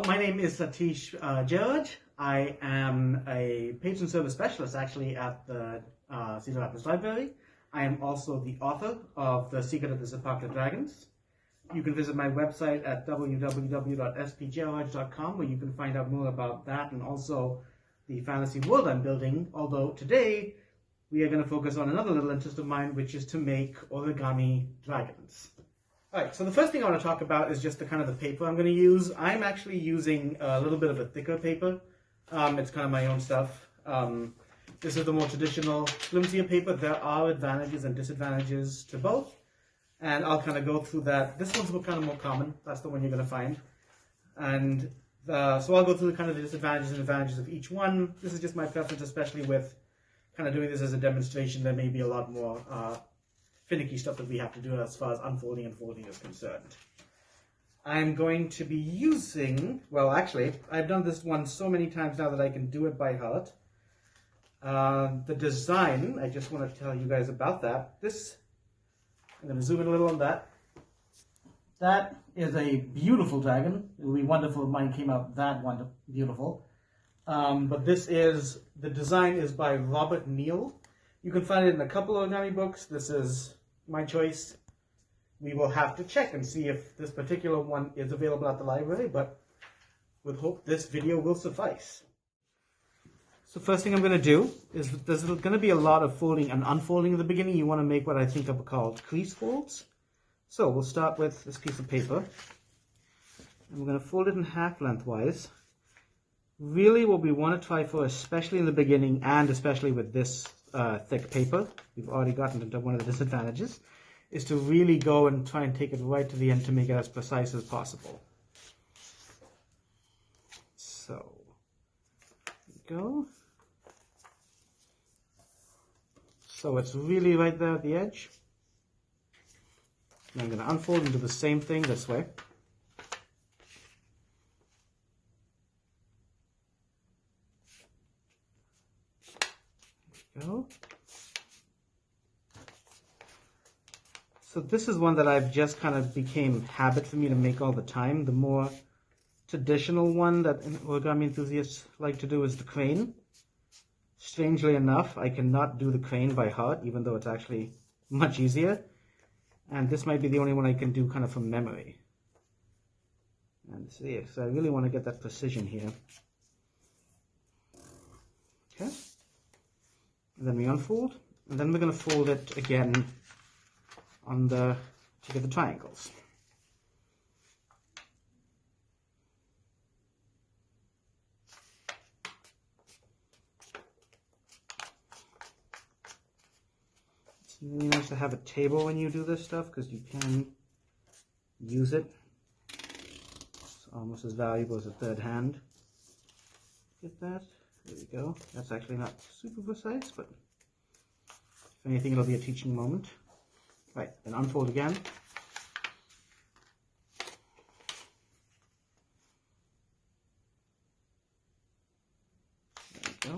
Hello, my name is Satish Jayaraj. I am a patron service specialist actually at the Cedar Rapids Library. I am also the author of The Secret of the Apocalyptic Dragons. You can visit my website at www.spjayaraj.com where you can find out more about that and also the fantasy world I'm building, although today we are going to focus on another little interest of mine, which is to make origami dragons. Alright, so the first thing I want to talk about is just the kind of the paper I'm going to use. I'm actually using a little bit of a thicker paper. It's kind of my own stuff. This is the more traditional, flimsier paper. There are advantages and disadvantages to both, and I'll kind of go through that. This one's kind of more common. That's the one you're going to find. And so I'll go through kind of the disadvantages and advantages of each one. This is just my preference, especially with kind of doing this as a demonstration. There may be a lot more finicky stuff that we have to do as far as unfolding and folding is concerned. I'm going to be using, well actually, I've done this one so many times now that I can do it by heart. The design, I just want to tell you guys about that. I'm going to zoom in a little on that. That is a beautiful dragon. It would be wonderful if mine came out that beautiful. But the design is by Robert Neal. You can find it in a couple of origami books. This is my choice. We will have to check and see if this particular one is available at the library, but with hope this video will suffice. So first thing I'm going to do is there's going to be a lot of folding and unfolding in the beginning. You want to make what I think are called crease folds. So we'll start with this piece of paper. And we're going to fold it in half lengthwise. Really what we want to try for, especially in the beginning and especially with this thick paper, we've already gotten into one of the disadvantages, is to really go and try and take it right to the end to make it as precise as possible. So, there we go. So it's really right there at the edge. And I'm going to unfold and do the same thing this way. Go. So this is one that I've just kind of became habit for me to make all the time. The more traditional one that origami enthusiasts like to do is the crane. Strangely enough, I cannot do the crane by heart, even though it's actually much easier. And this might be the only one I can do kind of from memory. And see, so I really want to get that precision here. Okay. And then we unfold, and then we're going to fold it again to get the triangles. It's really nice to have a table when you do this stuff because you can use it. It's almost as valuable as a third hand. Get that? There we go. That's actually not super precise, but if anything, it'll be a teaching moment. Right, then unfold again. There we go.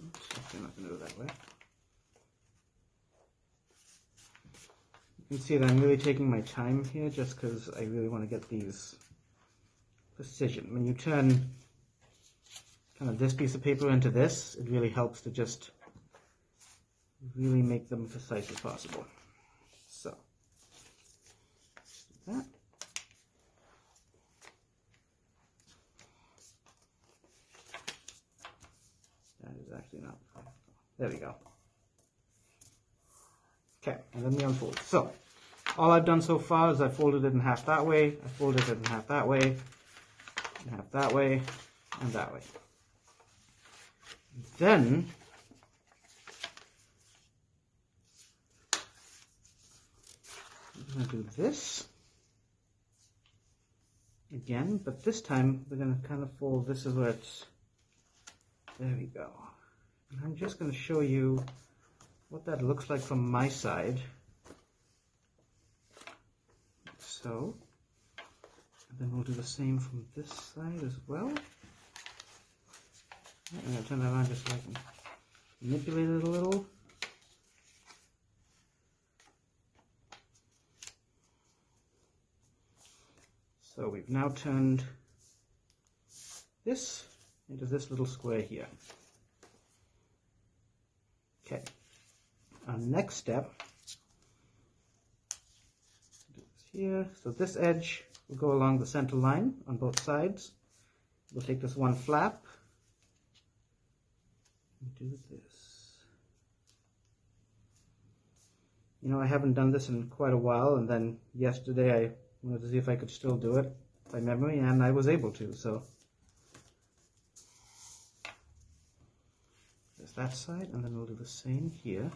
Oops, I'm not going to do it that way. You can see that I'm really taking my time here just because I really want to get these precision. When you turn kind of this piece of paper into this, it really helps to just really make them precise as possible. So, do that. That is actually not. There we go. Okay, and then we unfold. So, all I've done so far is I folded it in half that way, I folded it in half that way, and half that way, and that way. Then we're going to do this again, but this time we're going to kind of fold. This is where it's, there we go. And I'm just going to show you what that looks like from my side. So, and then we'll do the same from this side as well. I'm going to turn that around just so I can manipulate it a little. So we've now turned this into this little square here. Okay, our next step, do this here. So this edge will go along the center line on both sides. We'll take this one flap and do this. You know, I haven't done this in quite a while, and then yesterday I wanted to see if I could still do it by memory, and I was able to, so there's that side, and then we'll do the same here.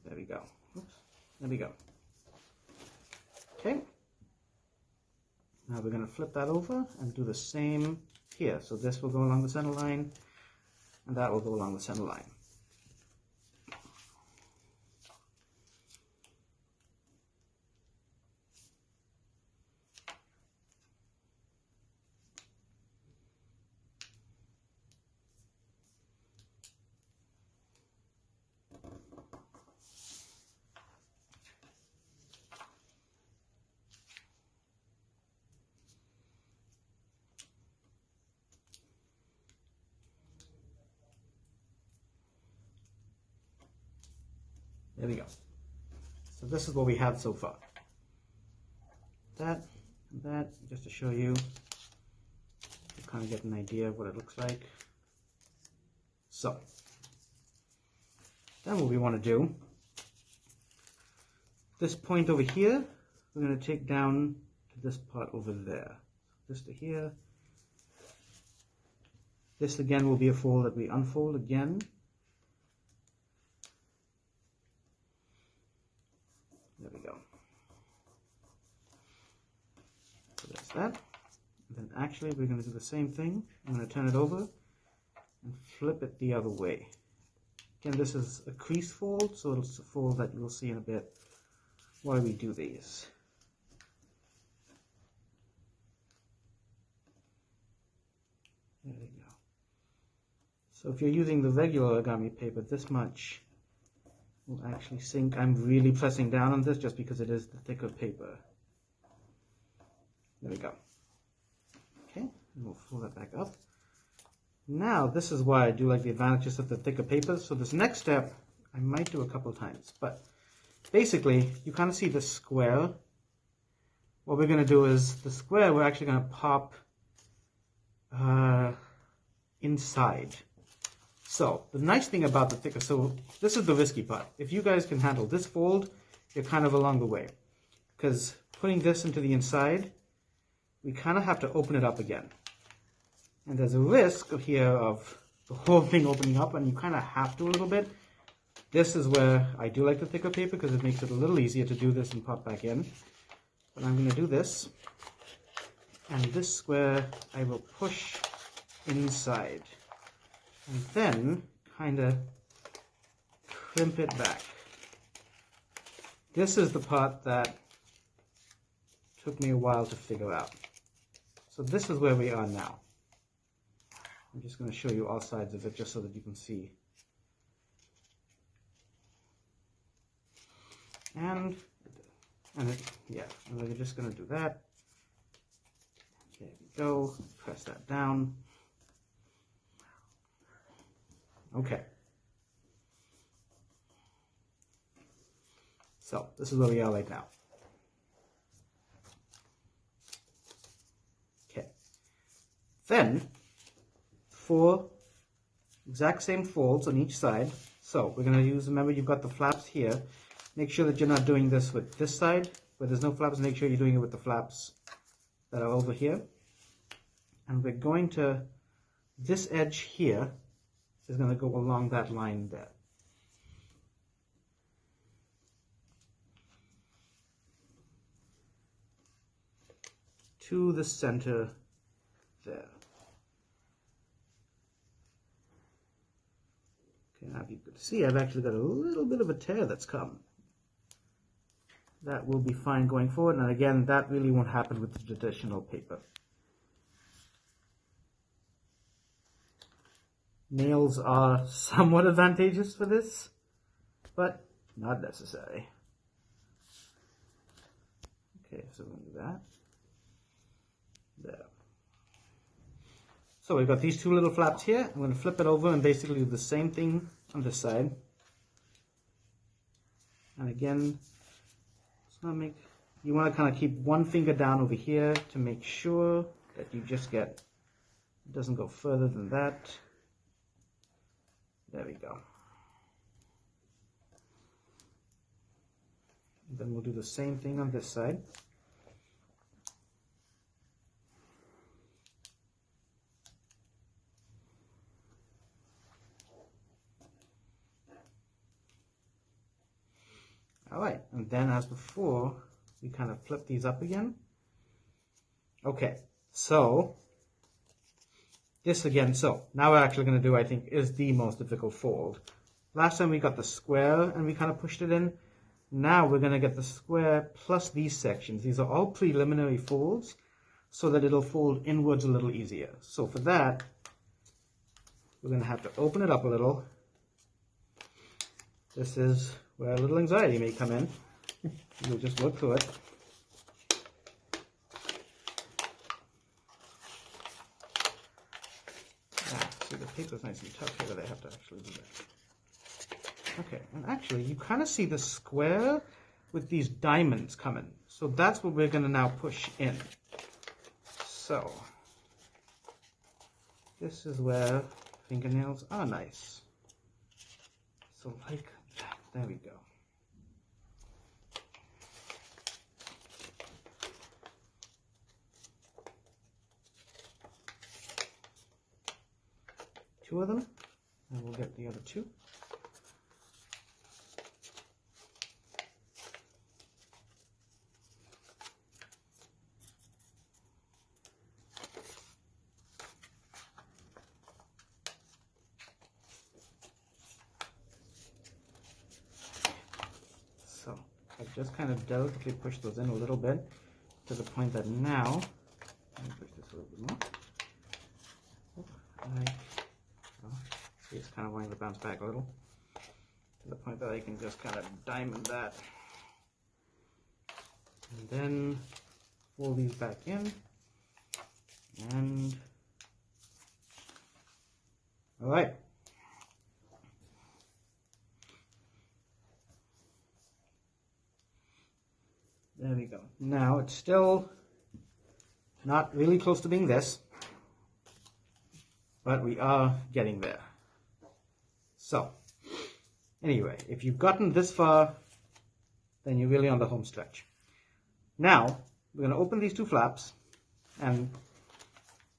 There we go. Oops. There we go. Okay. Now we're going to flip that over and do the same here. So this will go along the center line, and that will go along the center line. There we go. So this is what we have so far. That, and that, just to show you, to kind of get an idea of what it looks like. So, then what we want to do, this point over here, we're going to take down to this part over there. This to here. This again will be a fold that we unfold again. There we go. So that's that. And then actually we're going to do the same thing. I'm going to turn it over and flip it the other way. Again, this is a crease fold, so it's a fold that you'll see in a bit while we do these. There we go. So if you're using the regular origami paper, this much will actually sink. I'm really pressing down on this just because it is the thicker paper. There we go. Okay, and we'll fold that back up. Now, this is why I do like the advantages of the thicker paper. So this next step, I might do a couple times, but basically, you kind of see the square. What we're going to do is, the square we're actually going to pop inside. So, the nice thing about the thicker, so this is the risky part. If you guys can handle this fold, you're kind of along the way. Because putting this into the inside, we kind of have to open it up again. And there's a risk here of the whole thing opening up, and you kind of have to a little bit. This is where I do like the thicker paper because it makes it a little easier to do this and pop back in. But I'm going to do this, and this square I will push inside, and then kind of crimp it back. This is the part that took me a while to figure out. So this is where we are now. I'm just going to show you all sides of it just so that you can see. And we're just going to do that. There we go. Press that down. Okay. So this is where we are right now. Okay. Then, 4 exact same folds on each side. So we're going to use, remember you've got the flaps here. Make sure that you're not doing this with this side where there's no flaps. Make sure you're doing it with the flaps that are over here. And we're going to, this edge here is going to go along that line there. To the center there. Okay, now if you could see, I've actually got a little bit of a tear that's come. That will be fine going forward, and again, that really won't happen with the traditional paper. Nails are somewhat advantageous for this, but not necessary. Okay, so we'll do that. There. So we've got these two little flaps here. I'm going to flip it over and basically do the same thing on this side. And again, you want to kind of keep one finger down over here to make sure that you just get, it doesn't go further than that. There we go. And then we'll do the same thing on this side. All right, and then as before, we kind of flip these up again. Okay, so this again, so now we're actually going to do, I think, is the most difficult fold. Last time we got the square and we kind of pushed it in. Now we're going to get the square plus these sections. These are all preliminary folds so that it'll fold inwards a little easier. So for that, we're going to have to open it up a little. This is where a little anxiety may come in. We'll just work through it. See, the paper's nice and tough here, but I have to actually do that. Okay, and actually, you kind of see the square with these diamonds coming. So that's what we're going to now push in. So, this is where fingernails are nice. So like that. There we go. Two of them, and we'll get the other two. So I've just kind of delicately pushed those in a little bit to the point that now, let me push this a little bit more. See, it's kind of wanting to bounce back a little to the point that I can just kind of diamond that. And then fold these back in. And all right. There we go. Now it's still not really close to being this, but we are getting there. So, anyway, if you've gotten this far, then you're really on the home stretch. Now, we're going to open these two flaps, and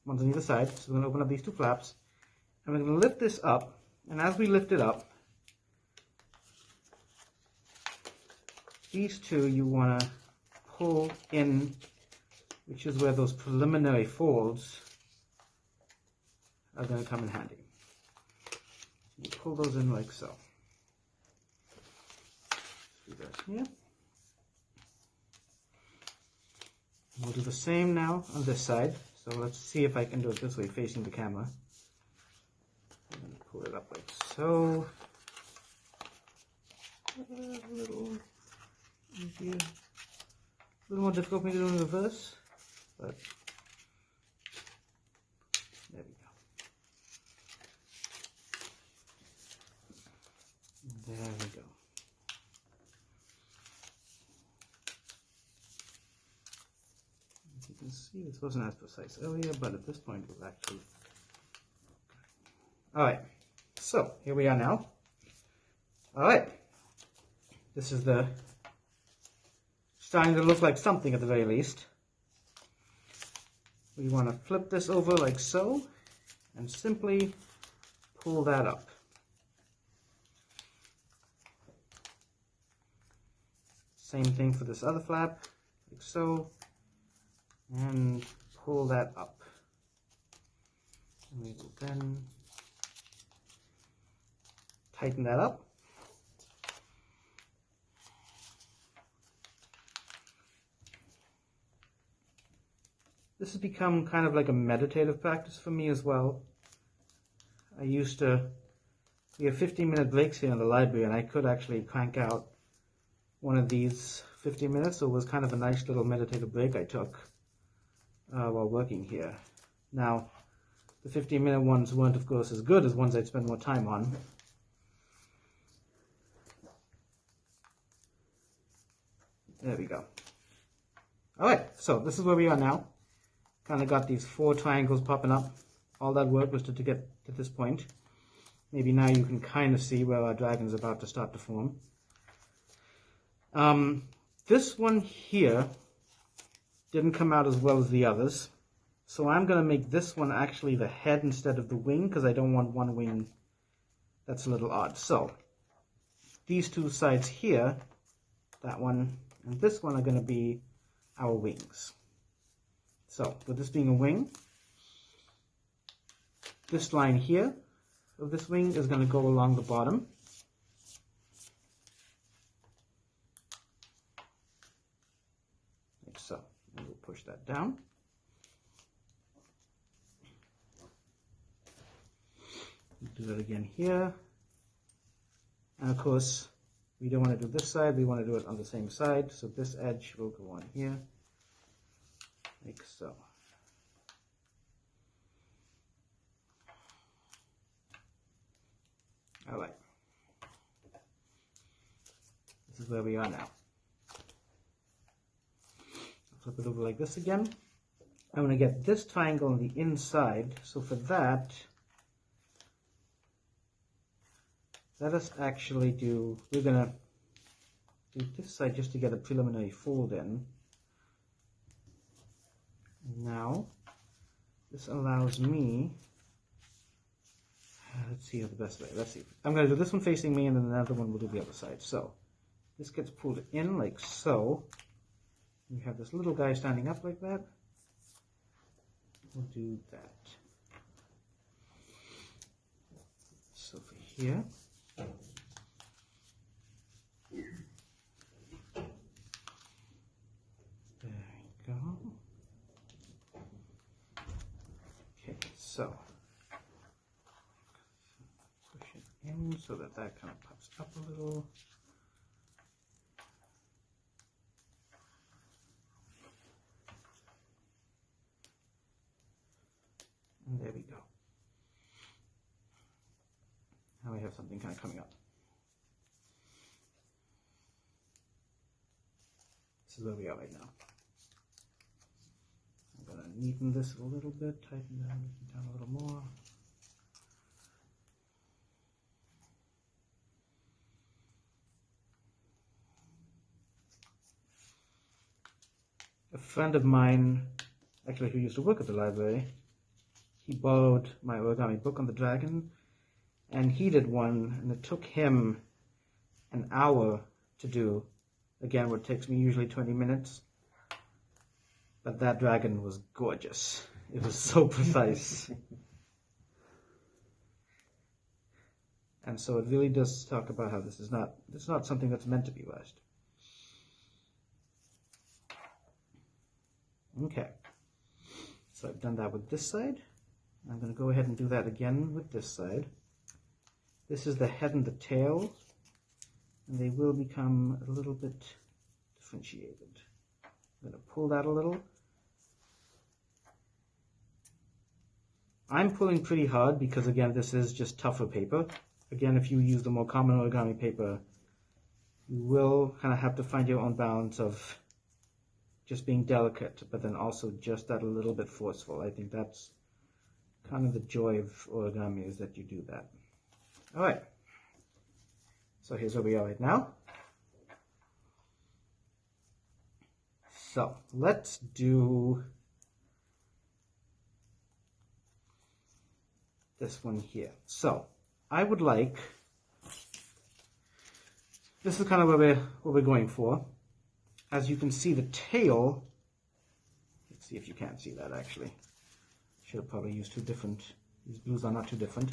one's on either side, so we're going to open up these two flaps, and we're going to lift this up, and as we lift it up, these two you want to pull in, which is where those preliminary folds are going to come in handy. You pull those in like so. Do that here. We'll do the same now on this side. So let's see if I can do it this way, facing the camera. And pull it up like so. A little easier. A little more difficult for me to do in reverse, but there we go. There we go. As you can see, this wasn't as precise earlier, but at this point it was actually. Alright, so here we are now. Alright, this is the starting to look like something at the very least. We want to flip this over like so and simply pull that up. Same thing for this other flap, like so, and pull that up. And we will then tighten that up. This has become kind of like a meditative practice for me as well. we have 15-minute breaks here in the library, and I could actually crank out one of these 15 minutes, so it was kind of a nice little meditative break I took while working here. Now, the 15-minute ones weren't, of course, as good as ones I'd spend more time on. There we go. Alright, so this is where we are now. Kind of got these 4 triangles popping up. All that work was to get to this point. Maybe now you can kind of see where our dragon's about to start to form. This one here didn't come out as well as the others. So I'm going to make this one actually the head instead of the wing, because I don't want one wing. That's a little odd. So these 2 sides here, that one and this one, are going to be our wings. So with this being a wing, this line here of this wing is going to go along the bottom. Like so. And we'll push that down. Do that again here. And of course, we don't want to do this side, we want to do it on the same side. So this edge will go on here, like so. All right. This is where we are now. Flip it over like this again. I'm going to get this triangle on the inside. So for that, let us actually do, we're going to do this side just to get a preliminary fold in. Now, this allows me, let's see how the best way, let's see. I'm going to do this one facing me, and then another one will do the other side. So, this gets pulled in like so. We have this little guy standing up like that. We'll do that. So for here, there we go. Okay, so push it in so that that kind of pops up a little. And there we go. Now we have something kind of coming up. This is where we are right now. I'm going to neaten this a little bit, tighten down a little more. A friend of mine, actually who used to work at the library, he borrowed my origami book on the dragon, and he did one, and it took him an hour to do. Again, what takes me usually 20 minutes. But that dragon was gorgeous. It was so precise. And so it really does talk about how this is not something that's meant to be rushed. Okay. So I've done that with this side. I'm going to go ahead and do that again with this side. This is the head and the tail, and they will become a little bit differentiated. I'm going to pull that a little. I'm pulling pretty hard because, again, this is just tougher paper. Again, if you use the more common origami paper, you will kind of have to find your own balance of just being delicate, but then also just that a little bit forceful. I think that's kind of the joy of origami, is that you do that. All right. So here's where we are right now. So let's do this one here. So I would like, this is kind of what we're going for. As you can see, the tail, let's see if you can see that actually. Should have probably used two different, these blues are not too different.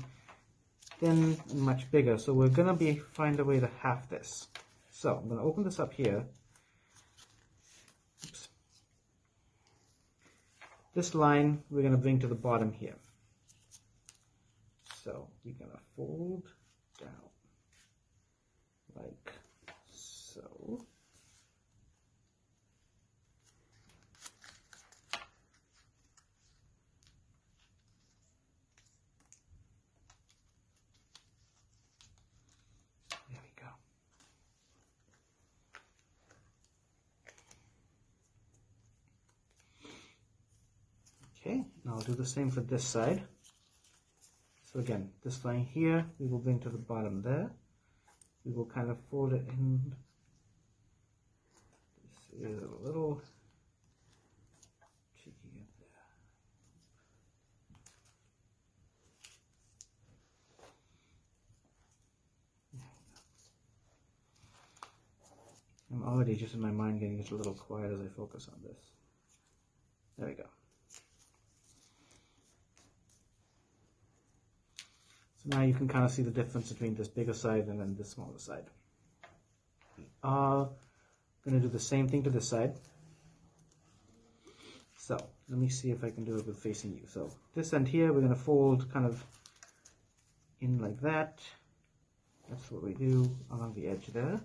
Thin and much bigger, so we're going to find a way to half this. So I'm going to open this up here. Oops. This line we're going to bring to the bottom here. So we're going to fold down like so. There we go. Okay, now I'll do the same for this side. So again, this line here, we will bring to the bottom there. We will kind of fold it in. This is a little tricky up there. I'm already just in my mind getting just a little quiet as I focus on this. There we go. So now you can kind of see the difference between this bigger side and then this smaller side. I'm going to do the same thing to this side. So let me see if I can do it with facing you. So this end here, we're going to fold kind of in like that. That's what we do along the edge there.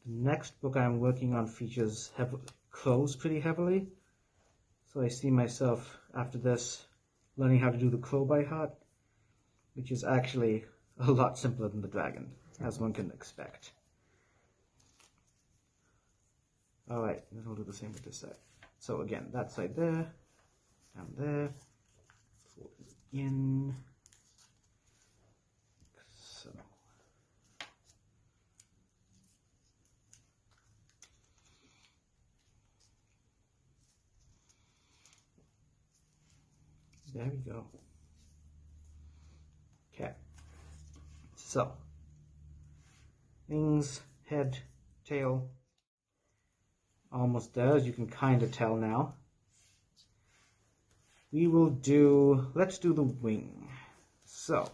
The next book I'm working on features crows pretty heavily, so I see myself after this learning how to do the crow by heart, which is actually a lot simpler than the dragon, as one can expect. Alright, then I'll do the same with this side. So again, that side there, down there, fold it in. So. There we go. Okay. So, wings, head, tail, almost there, as you can kind of tell now. We will do, let's do the wing. So,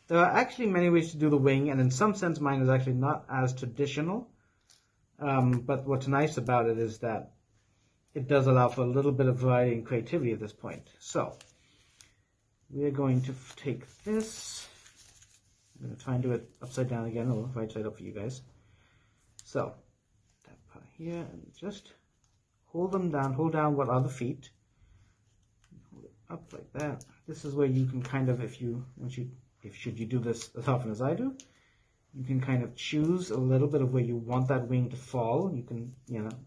there are actually many ways to do the wing, and in some sense mine is actually not as traditional. But what's nice about it is that it does allow for a little bit of variety and creativity at this point. So, we're going to take this. I'm going to try and do it upside down again, or right side up for you guys. So, that part here, and just hold them down. Hold down what are the feet. Hold it up like that. This is where you can kind of, should you do this as often as I do, you can kind of choose a little bit of where you want that wing to fall. You can,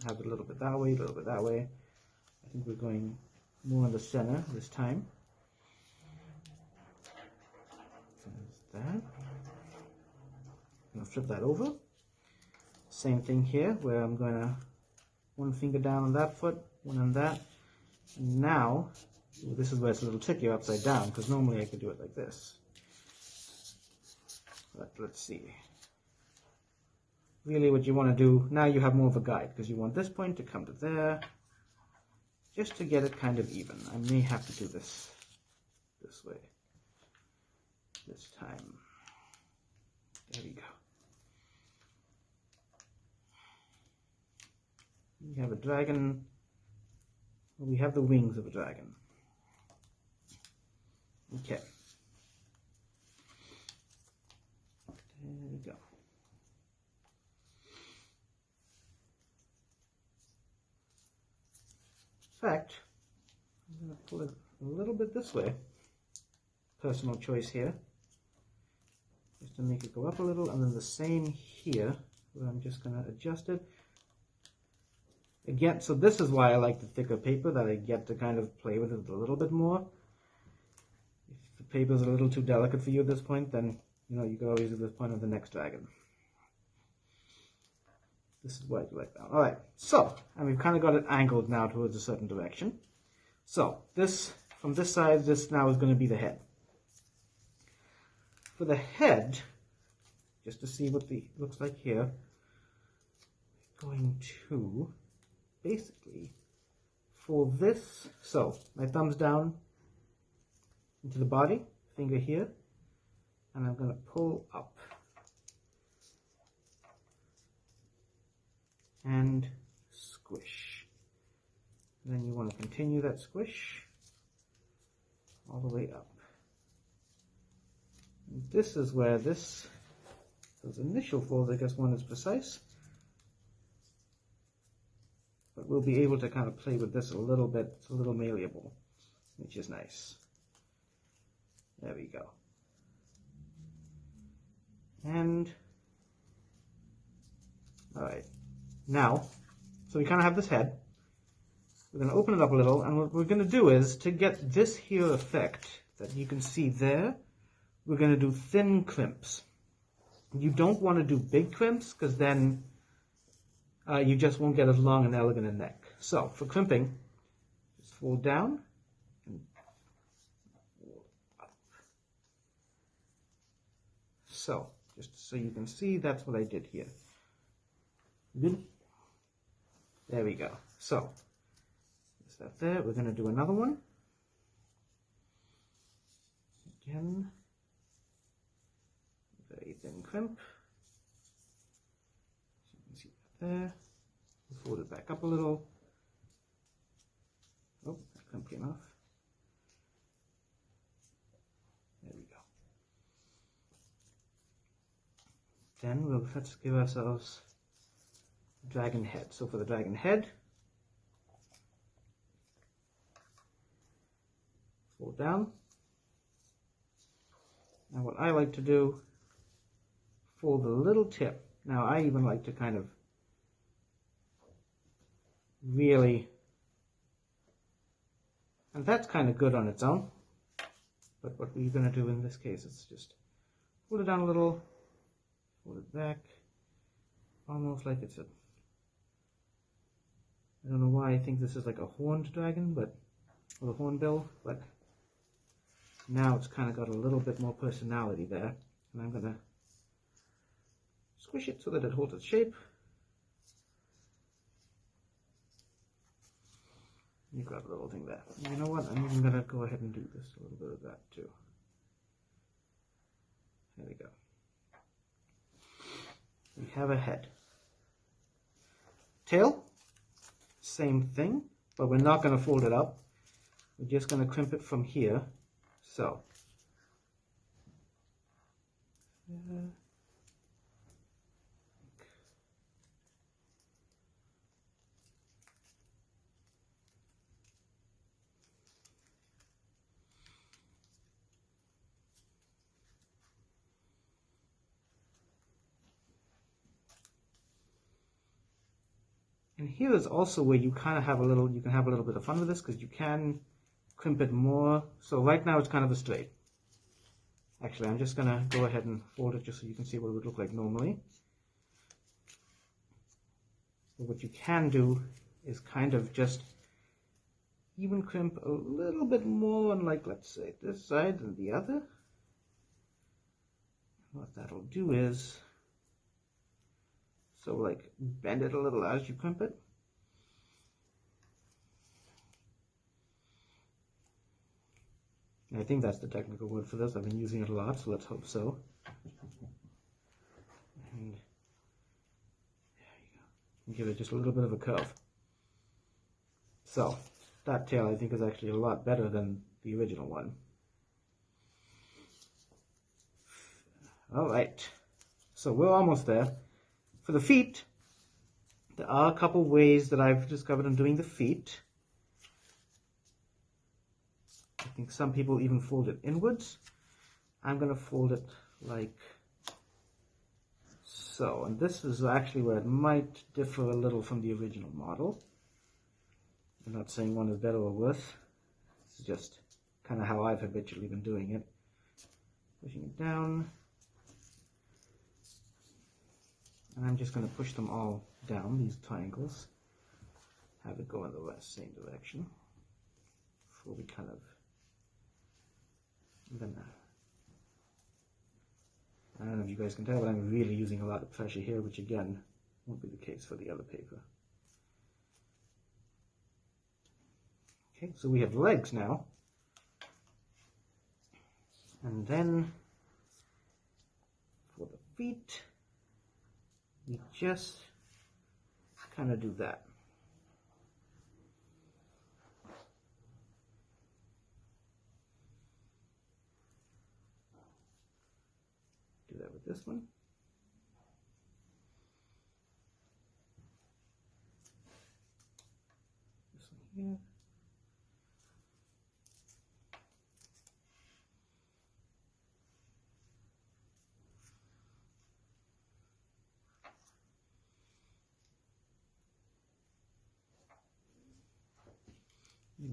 have it a little bit that way, a little bit that way. I think we're going more in the center this time. That. I'm going to flip that over. Same thing here, where I'm going to one finger down on that foot, one on that. And now, this is where it's a little trickier upside down, because normally I could do it like this. But let's see. Really what you want to do, now you have more of a guide, because you want this point to come to there, just to get it kind of even. I may have to do this way. This time. There we go. We have a dragon. We have the wings of a dragon. Okay. There we go. In fact, I'm going to pull it a little bit this way. Personal choice here. Just to make it go up a little, and then the same here, where I'm just going to adjust it. Again, so this is why I like the thicker paper, that I get to kind of play with it a little bit more. If the paper is a little too delicate for you at this point, then, you could always do this point of the next dragon. This is why I like that. Alright, so, and we've kind of got it angled now towards a certain direction. So, from this side, this now is going to be the head. For the head, just to see what it looks like here, we're going to basically for this, so my thumb's down into the body, finger here, and I'm going to pull up and squish. And then you want to continue that squish all the way up. And this is where those initial folds, I guess, weren't as precise. But we'll be able to kind of play with this a little bit. It's a little malleable, which is nice. There we go. And, all right. Now, so we kind of have this head. We're going to open it up a little, and what we're going to do is, to get this here effect that you can see there, we're going to do thin crimps. You don't want to do big crimps, because then you just won't get as long and elegant a neck. So, for crimping, just fold down and fold up. So, just so you can see, that's what I did here. Good? There we go. So, is that there? We're going to do another one. Again, very thin crimp. So you can see that there. We'll fold it back up a little. Oh, that crimp came off. There we go. Then let's give ourselves a dragon head. So for the dragon head, fold down. Now what I like to do, fold the little tip. Now I even like to kind of really, and that's kind of good on its own, but what we're going to do in this case is just fold it down a little, fold it back, almost like it's a, I don't know why I think this is like a horned dragon, but, or a hornbill, but now it's kind of got a little bit more personality there, and I'm going to squish it so that it holds its shape. You grab a little thing there. You know what? I'm even going to go ahead and do this, a little bit of that too. There we go. We have a head. Tail, same thing, but we're not going to fold it up. We're just going to crimp it from here. So, and here is also where you kind of have a little, you can have a little bit of fun with this, because you can crimp it more. So right now it's kind of a straight. Actually, I'm just going to go ahead and fold it just so you can see what it would look like normally. But what you can do is kind of just even crimp a little bit more on, like, let's say this side than the other. What that'll do is, so like bend it a little as you crimp it. I think that's the technical word for this. I've been using it a lot, so let's hope so. And there you go. And give it just a little bit of a curve. So that tail, I think, is actually a lot better than the original one. All right, so we're almost there. For the feet, there are a couple ways that I've discovered in doing the feet. I think some people even fold it inwards. I'm going to fold it like so. And this is actually where it might differ a little from the original model. I'm not saying one is better or worse. It's just kind of how I've habitually been doing it. Pushing it down. And I'm just going to push them all down, these triangles. Have it go in the same direction. Before we kind of, I don't know if you guys can tell, but I'm really using a lot of pressure here, which again won't be the case for the other paper. Okay, so we have legs now. And then for the feet, we just kind of do that. Do that with this one. This one here.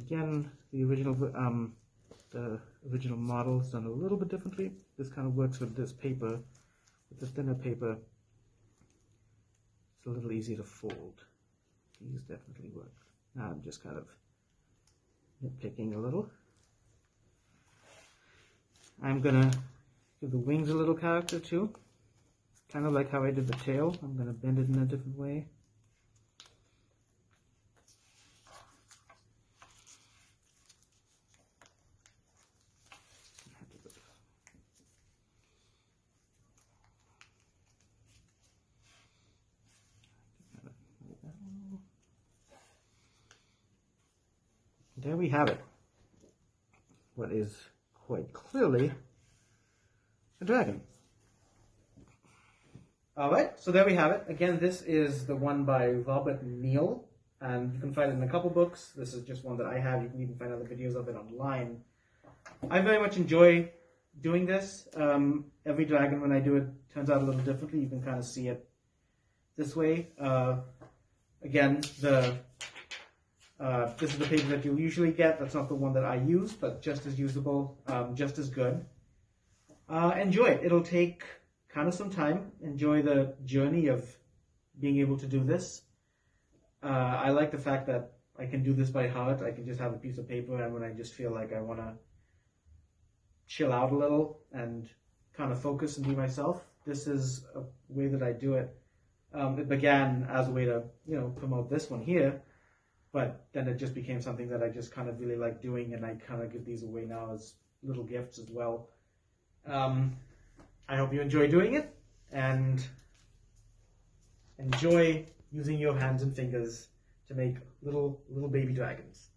Again, the original model is done a little bit differently. This kind of works with this paper, with this thinner paper. It's a little easier to fold. These definitely work. Now I'm just kind of nitpicking a little. I'm gonna give the wings a little character too. Kind of like how I did the tail. I'm gonna bend it in a different way. There we have it. What is quite clearly a dragon. Alright, so there we have it. Again, this is the one by Robert Neal, and you can find it in a couple books. This is just one that I have. You can even find other videos of it online. I very much enjoy doing this. Every dragon, when I do it, turns out a little differently. You can kind of see it this way. Again, this is the paper that you'll usually get. That's not the one that I use, but just as usable, just as good. Enjoy it. It'll take kind of some time. Enjoy the journey of being able to do this. I like the fact that I can do this by heart. I can just have a piece of paper, and when I just feel like I want to chill out a little and kind of focus and be myself, this is a way that I do it. It began as a way to, promote this one here. But then it just became something that I just kind of really like doing, and I kind of give these away now as little gifts as well. I hope you enjoy doing it, and enjoy using your hands and fingers to make little baby dragons.